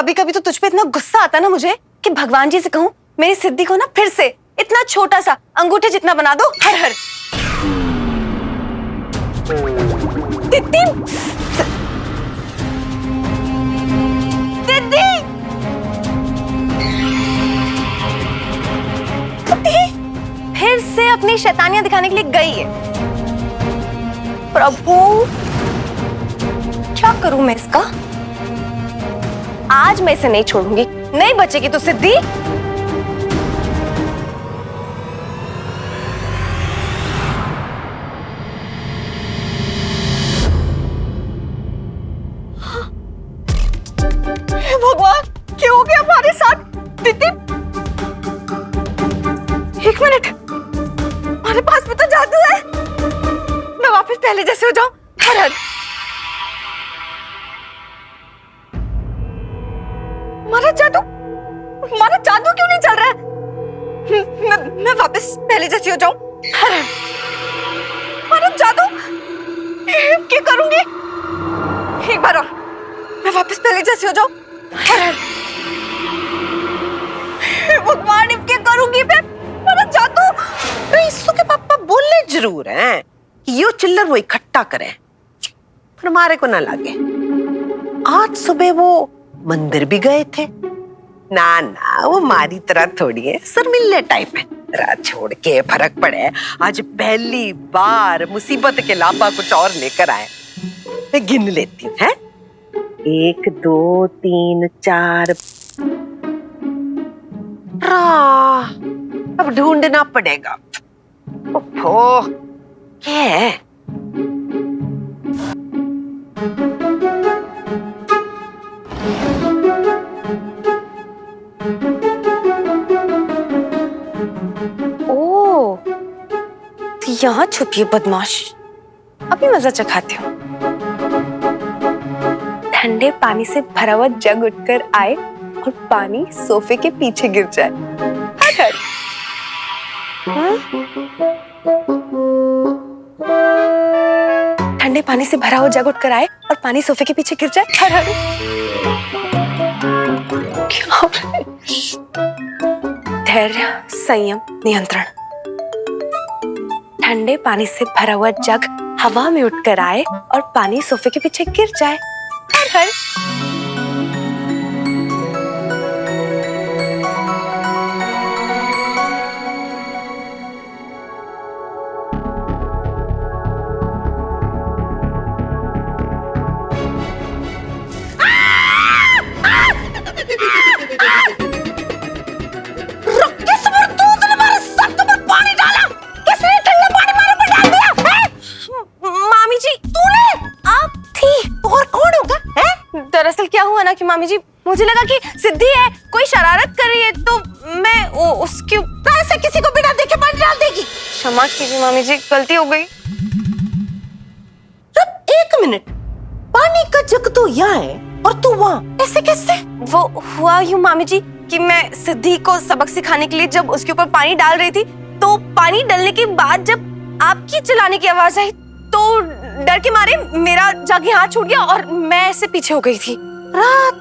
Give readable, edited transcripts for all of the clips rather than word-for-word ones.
कभी कभी तो तुझ पे इतना गुस्सा आता ना मुझे कि भगवान जी से कहूँ मेरी सिद्धि को ना फिर से इतना छोटा सा अंगूठे जितना बना दो। हर हर सिद्धि सिद्धि फिर से अपनी शैतानियां दिखाने के लिए गई है। प्रभु क्या करूं मैं इसका? आज मैं इसे नहीं छोड़ूंगी, नहीं बचेगी तो सिद्धि। भगवान क्या हो गया हमारे साथ? सिद्धि एक मिनट, हमारे पास भी तो जादू है। मैं वापस पहले जैसे हो जाऊं। हर हर हमारा जादू क्यों नहीं चल रहा है? मैं वापस पहले जैसी हो जाऊं। हर हर हमारा जादू क्या करूंगी? एक बार और मैं वापस पहले जैसी हो जाऊं। हर हर भगवान अब क्या करूंगी मैं? हमारा जादू। इसो के पापा बोले जरूर हैं कि यो चिल्लर वो इकट्ठा करें पर हमारे को ना लगे। आज सुबह वो मंदिर भी गए थे। ना ना वो मारी तरह थोड़ी है, शर्मिले टाइप है। रात छोड़ के फर्क पड़े, आज पहली बार मुसीबत के अलावा कुछ और लेकर आए। मैं गिन लेती हूँ, है 1 2 3 4। अब ढूंढना पड़ेगा। ओहो क्या है? ओ, तो यहाँ छुपी है बदमाश। अभी मजा चखाती हूँ। ठंडे पानी से भरा हुआ जग उठकर आए और पानी सोफे के पीछे गिर जाए। हर हर ठंडे पानी से भरा हुआ जग उठकर आए और पानी सोफे के पीछे गिर जाए। हर हर क्या हो रहा है? धैर्य, संयम, नियंत्रण। ठंडे पानी से भरा हुआ जग हवा में उठकर आए और पानी सोफे के पीछे गिर जाए। हर हर दरअसल क्या हुआ ना कि मामी जी, मुझे लगा कि सिद्धि है, कोई शरारत कर रही है, तो मैं उसके ऐसे किसी को बिना देखे पानी डाल देगी। क्षमा कीजिए मामी जी, गलती हो गई। एक मिनट, पानी का जग तो यहाँ है और तू वहाँ, ऐसे कैसे? वो हुआ यूं मामी जी कि मैं सिद्धि को सबक सिखाने के लिए जब उसके ऊपर पानी डाल रही थी, तो पानी डालने के बाद जब आपकी चिल्लाने की आवाज आई तो डर के मारे मेरा जग हाथ छूट गया और मैं ऐसे पीछे हो गई थी।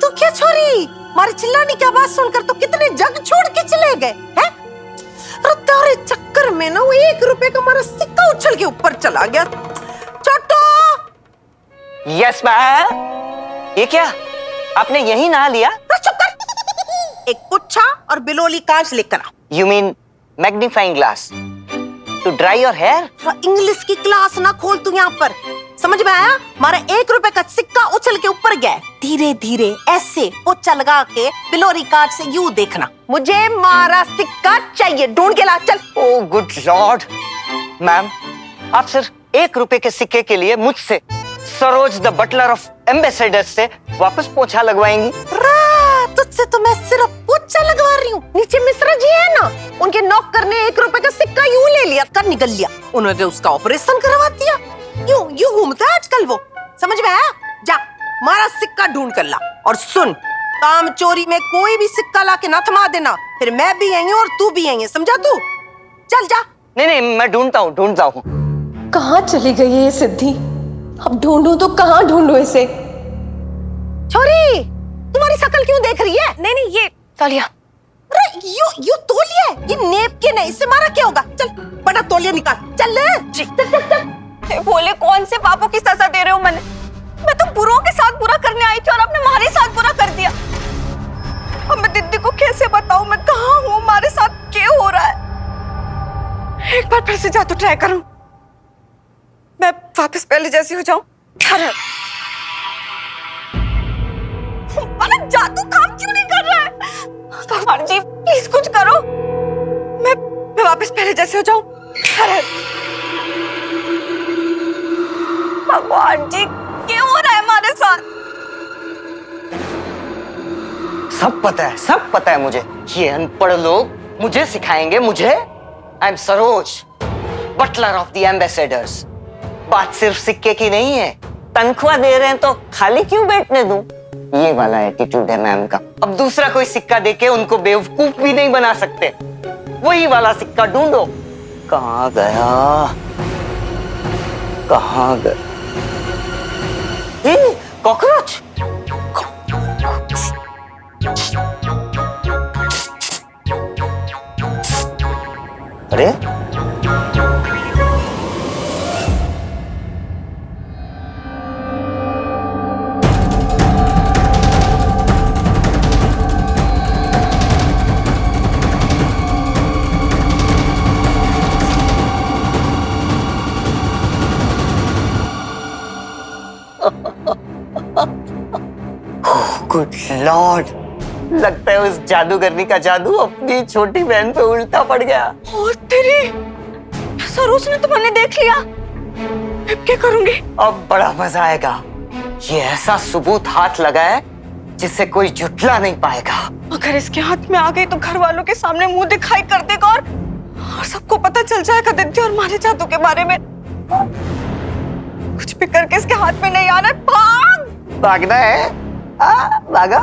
तू क्या छोरी, मारे चिल्लाने की आवाज सुनकर तो कितने जग छोड़ के चले गए हैं? तेरे चक्कर में ना वो 1 रुपए का हमारा सिक्का उछल के ऊपर चला गया। छोटू। Yes ma'am. ये क्या, आपने यही नहा लिया? चुप कर। एक पुच्छा और बिलोली कांच लेकर आ। You mean magnifying glass to dry your hair? English की क्लास ना खोल तू यहाँ पर, समझ में आया? हमारा 1 रुपए का सिक्का उछल के ऊपर गया। धीरे धीरे ऐसे पोछा लगा के बिलोरी कांच से यूं देखना। मुझे मारा सिक्का चाहिए, ढूंढ के ला चल। ओह गुड लॉर्ड मैम, आप सिर्फ 1 रुपए के सिक्के के लिए मुझसे Saroj the butler of ambassadors से वापस पोछा लगवाएंगी? तुझसे तो मैं सिर्फ पोछा लगवा रही हूँ। नीचे मिश्रा जी है ना, उनके नौकर ने 1 रुपए का सिक्का यूं ले लिया, कर निकल लिया। उन्होंने उसका ऑपरेशन करवा दिया। यूं घूमता है आजकल वो, समझ में आया? जा मारा सिक्का ढूंढ कर ला। और सुन, काम चोरी में कोई भी सिक्का ला के ना थमा देना, फिर मैं भी आएंगे और तू भी आएंगे, समझा तू? चल जा। नहीं मैं ढूंढता हूँ। कहाँ चली गई है ये सिद्धि? अब ढूंढूं तो कहाँ ढूंढूं इसे? छोरी, तुम हमारी शक्ल क्यों देख रही है? नहीं नहीं, ये तौलिया। अरे यू तौलिया है, ये नेपकिन है, इससे मारा क्या होगा? चल बड़ा तौलिया निकाल, चल ले। चल चल चल। बोले कौन से पापों की सजा दे रहे हो? मैं तो बुरों के साथ बुरा करने आई थी और आपने हमारे साथ बुरा कर दिया। अब मैं दीदी को कैसे बताऊं मैं कहाँ हूँ, हमारे साथ क्या हो रहा है? एक बार फिर से जादू ट्राई करूं, मैं वापस पहले जैसी हो जाऊं। अरे जादू काम क्यों नहीं कर रहा है? भगवान जी प्लीज कुछ करो, मैं वापस पहले जैसे हो जाऊं। अरे भगवान जी क्या हो रहा है हमारे साथ? सब पता है मुझे। ये अनपढ़ लोग मुझे सिखाएंगे, मुझे। I am Saroj, butler of the ambassadors. बात सिर्फ सिक्के की नहीं है, तनख्वाह दे रहे हैं तो खाली क्यों बैठने दूं? ये वाला एटीट्यूड है मैम का। अब दूसरा कोई सिक्का देके उनको बेवकूफ भी नहीं बना सकते। वही वाला सिक्का ढूंढो। कहाँ गया? कहाँ गया? कॉकरोच। अरे गुड लॉर्ड, लगता है उस जादूगरनी का जादू अपनी छोटी बहन पे उल्टा पड़ गया। और तेरी सरोज ने तुम्हें देख लिया, अब क्या करूंगी? अब बड़ा मजा आएगा। ये ऐसा सबूत हाथ लगा है जिससे कोई झुठला नहीं पाएगा। अगर इसके हाथ में आ गई तो घर वालों के सामने मुंह दिखाई कर देगा और सबको पता चल जाएगा दीदी और हमारे जादू के बारे में। कुछ भी करके इसके हाथ में नहीं आना। भाग! भागना है? भागा।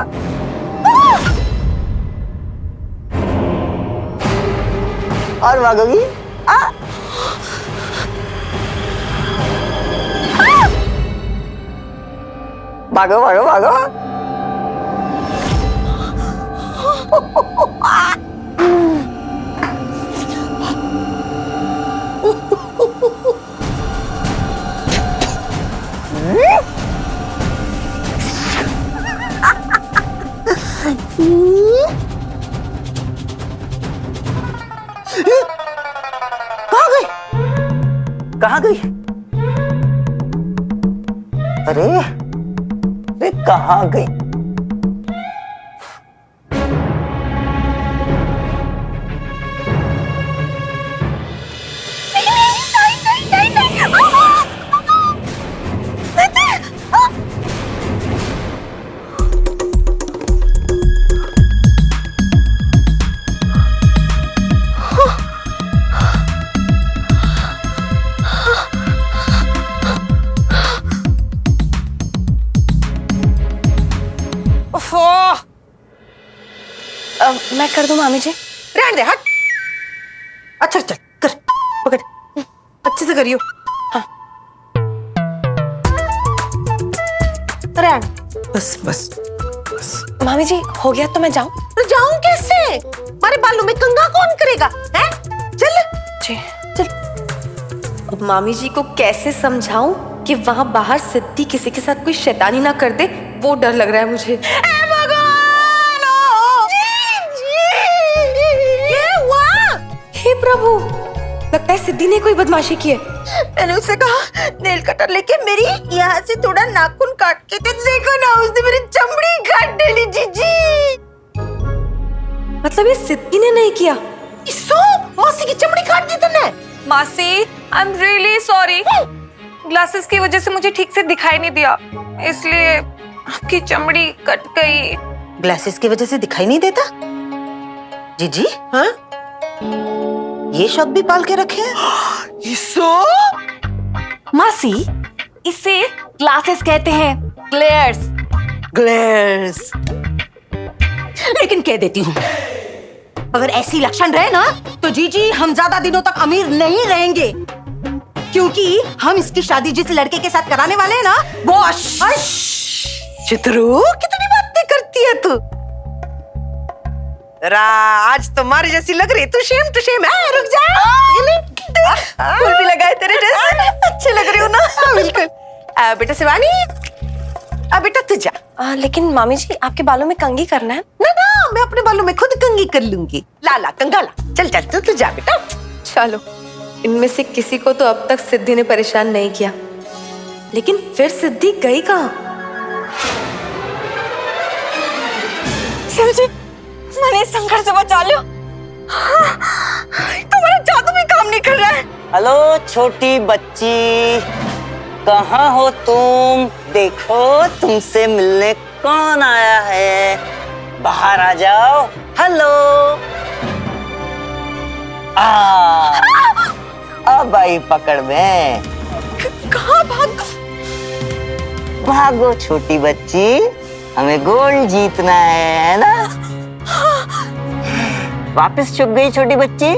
और भागोगी? भागो भागो भागो। कहाँ गई? अरे अरे कहाँ गई? मैं कर दूं मामी जी? रहने दे, हट। अच्छा चल कर, पकड़, अच्छे से करियो। हाँ बस बस बस। मामी जी हो गया तो मैं जाऊं? तो जाऊं कैसे? हमारे बालों में कंघा कौन करेगा? हैं? चल जी चल। अब मामी जी को कैसे समझाऊं कि वहां बाहर सिद्धि किसी के साथ कोई शैतानी ना कर दे, वो डर लग रहा है मुझे। हे प्रभु, लगता है सिद्धि ने कोई बदमाशी की है। मैंने उससे कहा नेल कटर लेके मेरी यहाँ से थोड़ा नाखून काट के दे। देखो ना उसने मेरी चमड़ी काट डाली। जीजी मतलब ये सिद्धि ने नहीं किया? इसो मासी की चमड़ी काट दी तूने। मासी I am really sorry, glasses की वजह से मुझे ठीक से दिखाई नहीं दिया, इसलिए आपकी चमड़ी कट गई। ग्लासेस की वजह से दिखाई नहीं देता? जीजी हाँ, ये शब्द भी पाल के रखे हैं। इसो मासी, इसे ग्लासेस कहते हैं, ग्लेयर्स। ग्लेयर्स। लेकिन कह देती हूँ, अगर ऐसी लक्षण रहे ना तो जीजी हम ज्यादा दिनों तक अमीर नहीं रहेंगे, क्योंकि हम इसकी शादी जिस लड़के के साथ कराने वाले हैं ना वो चित्रू कितनी बातें करती है है तू? रा, आज तुम्हारी जैसी लग रही, तू शेम है, रुक जा। ये ले। फूल भी लगाए तेरे जैसे, अच्छे लग रही हो ना। बिल्कुल। बेटा शिवानी, बेटा तू जा। लेकिन मामी जी आपके बालों में कंघी करना है। ना ना, मैं अपने बालों में खुद कंघी कर लूंगी। ला कंघा ला, चल चल तू जा बेटा। चलो, इनमें से किसी को तो अब तक सिद्धि ने परेशान नहीं किया, लेकिन फिर सिद्धि गई कहाँ? शिव जी, मैंने इस संकट से बचा लियो। तुम्हारा जादू भी काम नहीं कर रहा है। हेलो छोटी बच्ची, कहाँ हो तुम? देखो तुमसे मिलने कौन आया है, बाहर आ जाओ। हेलो। अब आई पकड़ में। कहाँ भागो छोटी बच्ची, हमें गोल्ड जीतना है ना? वापस छुप गई छोटी बच्ची?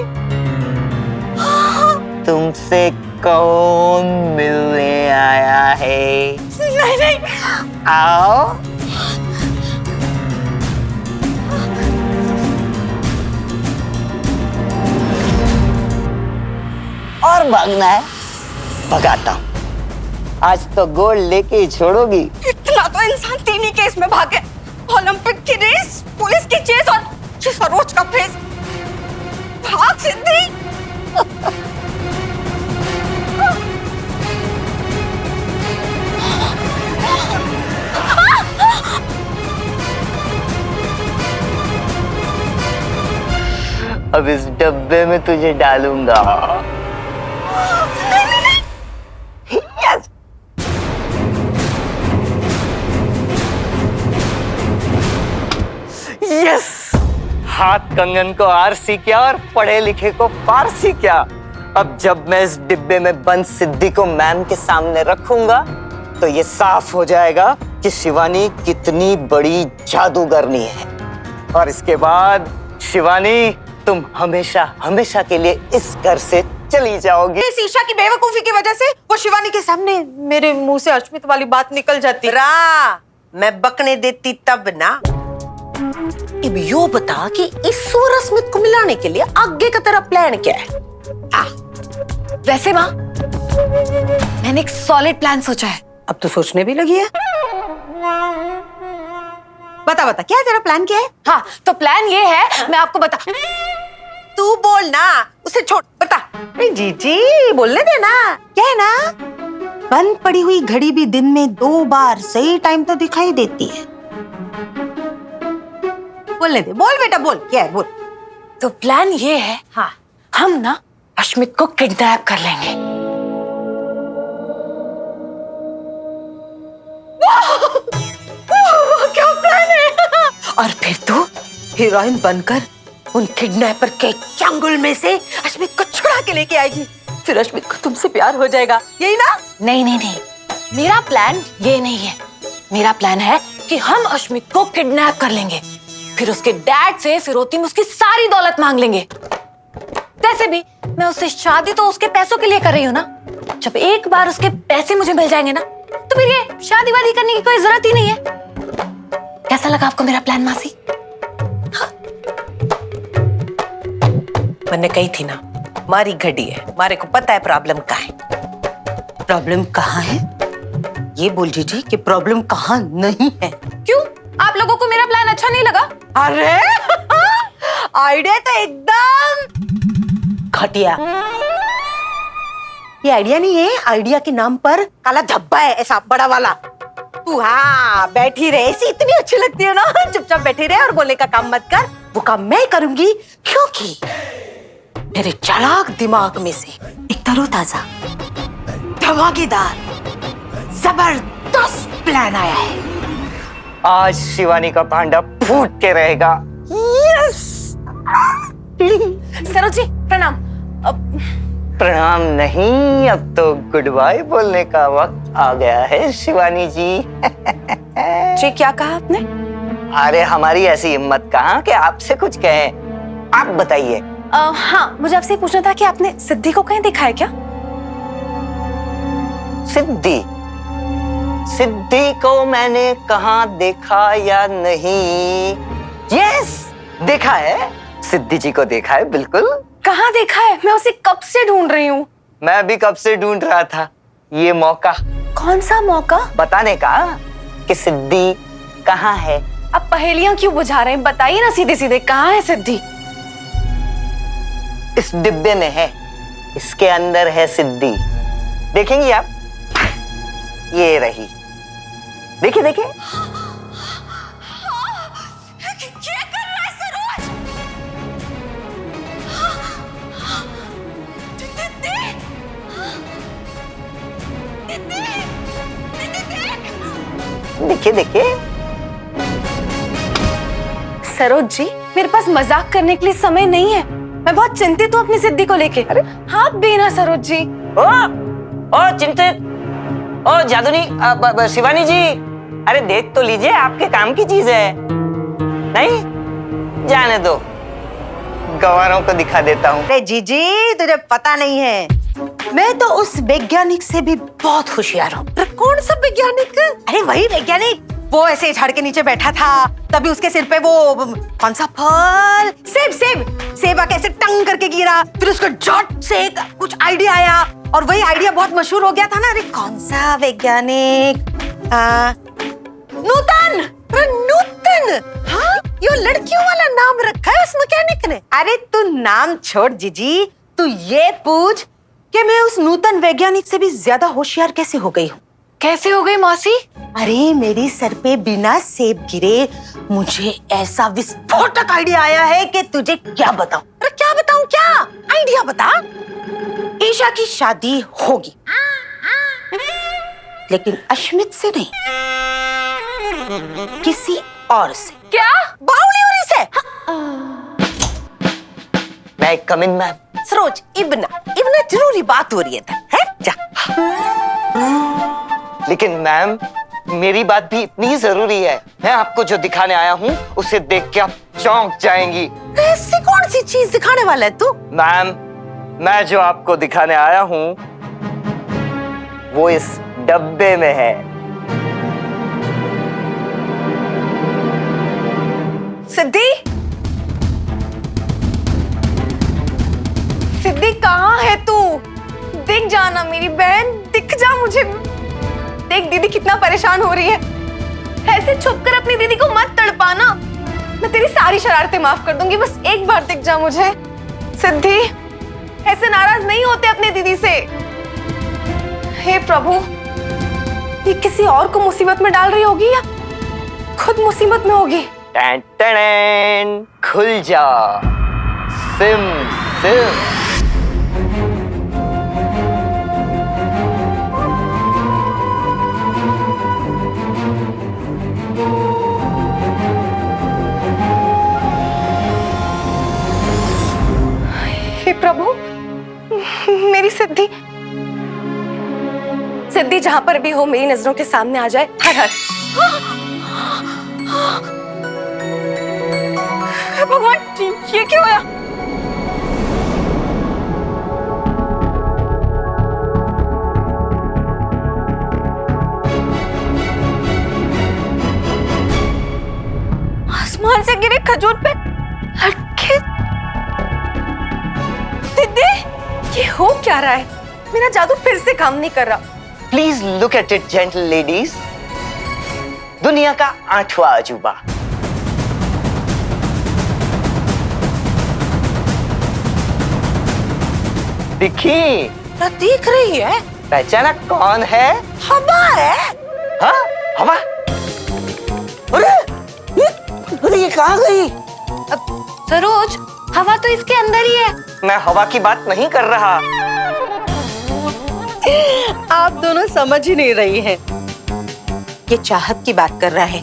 तुमसे कौन मिलने आया है? नहीं। आओ। और भागना है? भगाता हूं। आज तो गोल्ड लेके ही छोड़ोगी। इतना तो इंसान 3 ही केस में भागे, ओलंपिक की रेस, पुलिस की चेस और ये सरोज का फेस। भाग सिद्धि। अब इस डब्बे में तुझे डालूंगा। यस। यस, हाथ कंगन को आरसी किया और पढ़े लिखे को फारसी किया। अब जब मैं इस डिब्बे में बंद सिद्धि को मैम के सामने रखूंगा तो ये साफ हो जाएगा कि शिवानी कितनी बड़ी जादूगरनी है। और इसके बाद शिवानी, तुम हमेशा हमेशा के लिए इस घर से चली जाओगी। इस ईशा की बेवकूफी की वजह से वो शिवानी के सामने मेरे मुंह से अश्मित वाली बात निकल जाती। रा, मैं बकने देती तब ना। अब यो बता कि इस और अश्मित को मिलाने के लिए आगे का तेरा प्लान क्या है? वैसे माँ, मैंने एक सॉलिड प्लान सोचा है। अब तो सोचने भी लगी है। बता क्या है तेरा प्लान, क्या है? हाँ, तो प्लान ये है, मैं आपको बता। तू बोल ना, उसे छोड़, बता। जीजी बोलने दे ना। क्या है ना, बंद पड़ी हुई घड़ी भी दिन में 2 बार सही टाइम तो दिखाई देती है। बोलने दे, बोल बेटा बोल, क्या है बोल। तो प्लान ये है, हाँ, हम ना अश्मित को किडनैप कर लेंगे। क्या प्लान है। और फिर तू हीरोइन बनकर उन किडनैपर के चंगुल में से अश्मित को छुड़ा के लेके आएगी। फिर अश्मित को तुमसे प्यार हो जाएगा, यही ना? नहीं, मेरा प्लान ये नहीं है। मेरा प्लान है कि हम अश्मित को किडनैप कर लेंगे, फिर उसके डैड से फिरौती में उसकी सारी दौलत मांग लेंगे। वैसे भी मैं उससे शादी तो उसके पैसों के लिए कर रही हूँ ना। जब एक बार उसके पैसे मुझे मिल जाएंगे ना, तो फिर ये शादी वादी करने की कोई जरूरत ही नहीं है। कैसा लगा आपको मेरा प्लान मासी? मैंने कही थी ना, मारी घड़ी है, मारे को पता है प्रॉब्लम कहाँ है। प्रॉब्लम कहाँ है ये बोल जीजी कि प्रॉब्लम कहाँ नहीं है। क्यों, आप लोगों को मेरा प्लान अच्छा नहीं लगा? अरे आइडिया तो एकदम घटिया। ये आइडिया नहीं है, आइडिया के नाम पर काला धब्बा है, ऐसा बड़ा वाला। तू हाँ बैठी रहे, ऐसी इतनी अच्छी लगती है ना, चुपचाप बैठी रहे और बोलने का काम मत कर। वो काम मैं करूंगी, क्योंकि मेरे चालाक दिमाग में से एक तरोताजा, धमाकेदार, जबरदस्त प्लान आया है। आज शिवानी का भांडा फूट के रहेगा। यस। सरोज जी प्रणाम। प्रणाम नहीं, अब तो गुड बाय बोलने का वक्त आ गया है शिवानी जी। जी क्या कहा आपने? अरे हमारी ऐसी हिम्मत कहाँ कि आपसे कुछ कहें। आप बताइए। हाँ, मुझे आपसे पूछना था कि आपने सिद्धि को कहीं देखा है क्या? सिद्धि? सिद्धि को मैंने कहाँ देखा या नहीं? यस, देखा है, सिद्धि जी को देखा है, बिल्कुल। कहाँ देखा है? मैं उसे कब से ढूंढ रही हूँ। मैं भी कब से ढूंढ रहा था ये मौका कौन सा मौका? बताने का कि सिद्धि कहाँ है। अब पहेलियां क्यों बुझा रहे हैं? बताइए ना सीधे सीधे, कहाँ है सिद्धि? इस डिब्बे में है, इसके अंदर है सिद्धि। देखेंगी आप? ये रही, देखिए देखिए। क्या कर रहा है सरोज? देखिए देखिए। सरोज जी, मेरे पास मजाक करने के लिए समय नहीं है। मैं बहुत चिंतित हूँ अपनी सिद्धि को लेके। हाथ देना सरोज जी। ओ चिंतित, ओ जादुनी शिवानी जी, अरे देख तो लीजिए, आपके काम की चीज है। नहीं जाने दो, गवारों को दिखा देता हूँ। अरे जीजी, तुझे पता नहीं है, मैं तो उस वैज्ञानिक से भी बहुत होशियार हूँ। कौन सा वैज्ञानिक? अरे वही वैज्ञानिक, वो ऐसे झाड़ के नीचे बैठा था, तभी उसके सिर पे वो कौन सा फल, सेब आके ऐसे टंग करके गिरा, फिर उसको झट से कुछ आइडिया आया और वही आइडिया बहुत मशहूर हो गया था ना। अरे कौन सा वैज्ञानिक? नूतन। हाँ, ये लड़कियों वाला नाम रखा है उस मैकेनिक ने। अरे तू नाम छोड़ जीजी, तू ये पूछ कि मैं उस नूतन वैज्ञानिक से भी ज्यादा होशियार कैसे हो गई हूँ। कैसे हो गई मौसी? अरे मेरी सर पे बिना सेब गिरे मुझे ऐसा विस्फोटक आइडिया आया है कि तुझे क्या बताऊं। अरे क्या बताऊं? क्या आइडिया बता। ईशा की शादी होगी, लेकिन अश्मित से नहीं, किसी और से। क्या? बावली से। मैं कम इन मैम? सरोज, इब्ना जरूरी बात हो रही है जा। लेकिन मैम, मेरी बात भी इतनी जरूरी है। मैं आपको जो दिखाने आया हूँ उसे देख के आप चौंक जाएंगी। ऐसी कौन सी चीज दिखाने वाला है तू? मैम, मैं जो आपको दिखाने आया हूँ वो इस डब्बे में है। सिद्धि, सिद्धि कहाँ है तू? दिख जाना मेरी बहन, दिख जा मुझे। देख दीदी कितना परेशान हो रही है। ऐसे छुपकर अपनी दीदी को मत तड़पाना। मैं तेरी सारी शरारतें माफ कर दूंगी, बस एक बार दिख जा मुझे। सिद्धि, ऐसे नाराज नहीं होते अपनी दीदी से। हे प्रभु, ये किसी और को मुसीबत में डाल रही होगी या खुद मुसीबत में होगी? टैन टैन, खुल जा सिम सिम। हे प्रभु, मेरी सिद्धि जहां पर भी हो मेरी नजरों के सामने आ जाए। हर हर भगवान, ये क्या होया? आसमान से गिरे खजूर पे लटके। सिद्धि, ये हो क्या रहा है? मेरा जादू फिर से काम नहीं कर रहा। Please look at it gentle ladies. दुनिया का 8वां अजूबा। दिखी? क्या दिख रही है? पहचाना कौन है? हवा है। हाँ, हवा। अरे ये कहाँ गई? सरोज, हवा तो इसके अंदर ही है। मैं हवा की बात नहीं कर रहा। आप दोनों समझ ही नहीं रही हैं। ये चाहत की बात कर रहा है।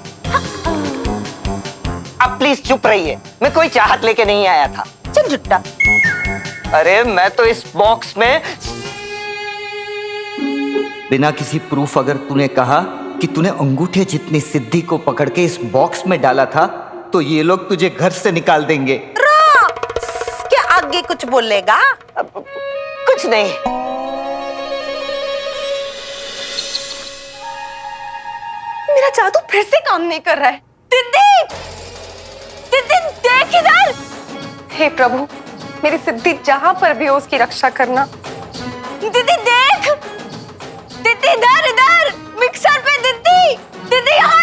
अब प्लीज चुप रहिए, मैं कोई चाहत लेके नहीं आया था। चल जुट्टा। अरे मैं तो इस बॉक्स में बिना किसी प्रूफ अगर तूने कहा कि तूने अंगूठे जितनी सिद्धि को पकड़ के इस बॉक्स में डाला था तो ये लोग तुझे घर से निकाल देंगे। क्या आगे कुछ बोलेगा? कुछ नहीं। मेरा जादू फिर से काम नहीं कर रहा है। दीदी, दीदी देख इधर। हे प्रभु, मेरी सिद्धि जहां पर भी हो उसकी रक्षा करना। दीदी देख, दीदी इधर इधर मिक्सर पे। दीदी, दीदी यहाँ